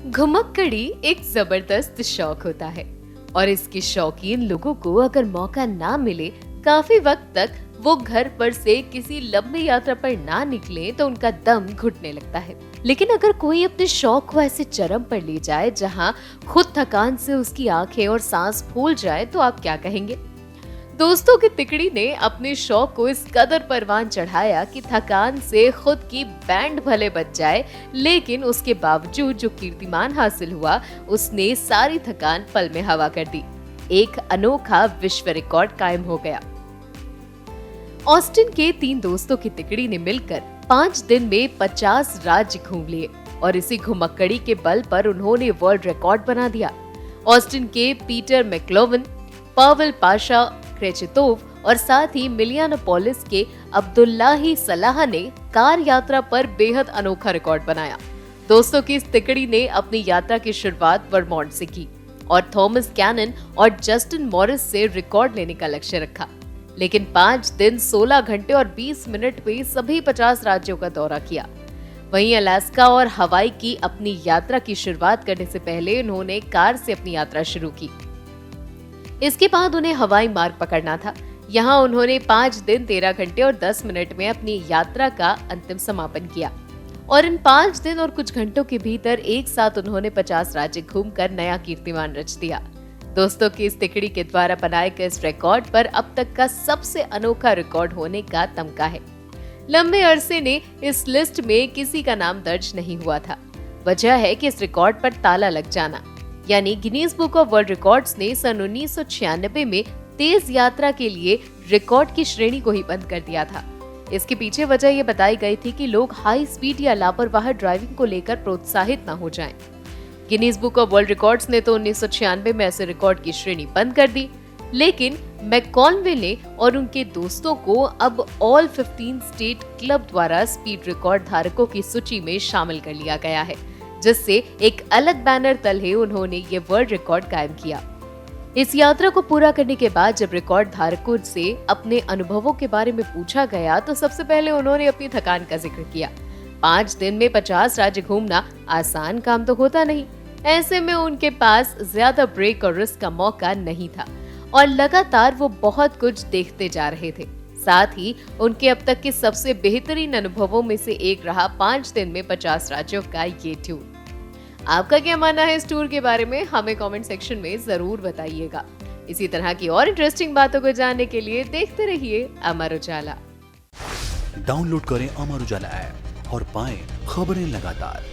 घुमक्कड़ी एक जबरदस्त शौक होता है और इसके शौकीन लोगों को अगर मौका ना मिले काफी वक्त तक वो घर पर से किसी लंबी यात्रा पर ना निकले तो उनका दम घुटने लगता है। लेकिन अगर कोई अपने शौक को ऐसे चरम पर ले जाए जहां खुद थकान से उसकी आंखें और सांस फूल जाए तो आप क्या कहेंगे? दोस्तों की तिकड़ी ने अपने शौक को इस कदर परवान चढ़ाया कि थकान से खुद की बैंड भले बच जाए, लेकिन उसके बावजूद जो कीर्तिमान हासिल हुआ उसने सारी थकान पल में हवा कर दी। एक अनोखा विश्व रिकॉर्ड कायम हो गया। ऑस्टिन के 3 दोस्तों की तिकड़ी ने मिलकर 5 दिन में 50 राज्य घूम लिए और इसी घुमक्कड़ी के बल पर उन्होंने वर्ल्ड रिकॉर्ड बना दिया। ऑस्टिन के पीटर मैक्लोवन, पावेल पाशा क्रेचेतोव और साथ ही मिलियानोपोलिस के अब्दुल्लाही सलाह ने कार यात्रा पर बेहद अनोखा रिकॉर्ड बनाया। दोस्तों की इस तिकड़ी ने अपनी यात्रा की शुरुआत वर्मोंट से की और थॉमस कैनन और जस्टिन मॉरिस से रिकॉर्ड लेने का लक्ष्य रखा। लेकिन 5 दिन 16 घंटे और 20 मिनट में सभी 50 राज्यों का दौरा किया। वहीं अलास्का और हवाई की अपनी यात्रा की शुरुआत करने से पहले उन्होंने कार से अपनी यात्रा शुरू की। इसके बाद उन्हें हवाई मार्ग पकड़ना था। यहाँ उन्होंने 5 दिन 13 घंटे और 10 मिनट में अपनी यात्रा का अंतिम समापन किया और इन 5 दिन और कुछ घंटों के भीतर एक साथ उन्होंने 50 राज्य घूमकर नया कीर्तिमान रच दिया। दोस्तों की इस तिकड़ी के द्वारा बनाए गए इस रिकॉर्ड पर अब तक का सबसे अनोखा रिकॉर्ड होने का तमगा है। लंबे अरसे ने इस लिस्ट में किसी का नाम दर्ज नहीं हुआ था। वजह है कि इस रिकॉर्ड पर ताला लग जाना, यानी Guinness book of world records ने सन 1996 में तेज यात्रा के लिए रिकॉर्ड की श्रेणी को ही बंद कर दिया था। इसके पीछे वजह ये बताई गई थी कि लोग हाई स्पीड या लापरवाह ड्राइविंग को लेकर प्रोत्साहित न हो जाएं। Guinness book of world records ने तो 1996 में ऐसे रिकॉर्ड की श्रेणी बंद कर दी, लेकिन मैककॉनवे ने और उनके दोस्तों को अब ऑल 15 स्टेट क्लब द्वारा स्पीड रिकॉर्ड धारकों की सूची में शामिल कर लिया गया है, जिससे एक अलग बैनर तले उन्होंने ये वर्ल्ड रिकॉर्ड कायम किया। इस यात्रा को पूरा करने के बाद जब रिकॉर्ड धारकों से अपने अनुभवों के बारे में पूछा गया तो सबसे पहले उन्होंने अपनी थकान का जिक्र किया। 5 दिन में 50 राज्य घूमना आसान काम तो होता नहीं। ऐसे में उनके पास ज्यादा ब्रेक और रिस्क का मौका नहीं था और लगातार वो बहुत कुछ देखते जा रहे थे। साथ ही उनके अब तक के सबसे बेहतरीन अनुभवों में से एक रहा 5 दिन में 50 राज्यों का ये टूर। आपका क्या मानना है इस टूर के बारे में? हमें कमेंट सेक्शन में जरूर बताइएगा। इसी तरह की और इंटरेस्टिंग बातों को जानने के लिए देखते रहिए अमर उजाला। डाउनलोड करें अमर उजाला ऐप और पाएं खबरें लगातार।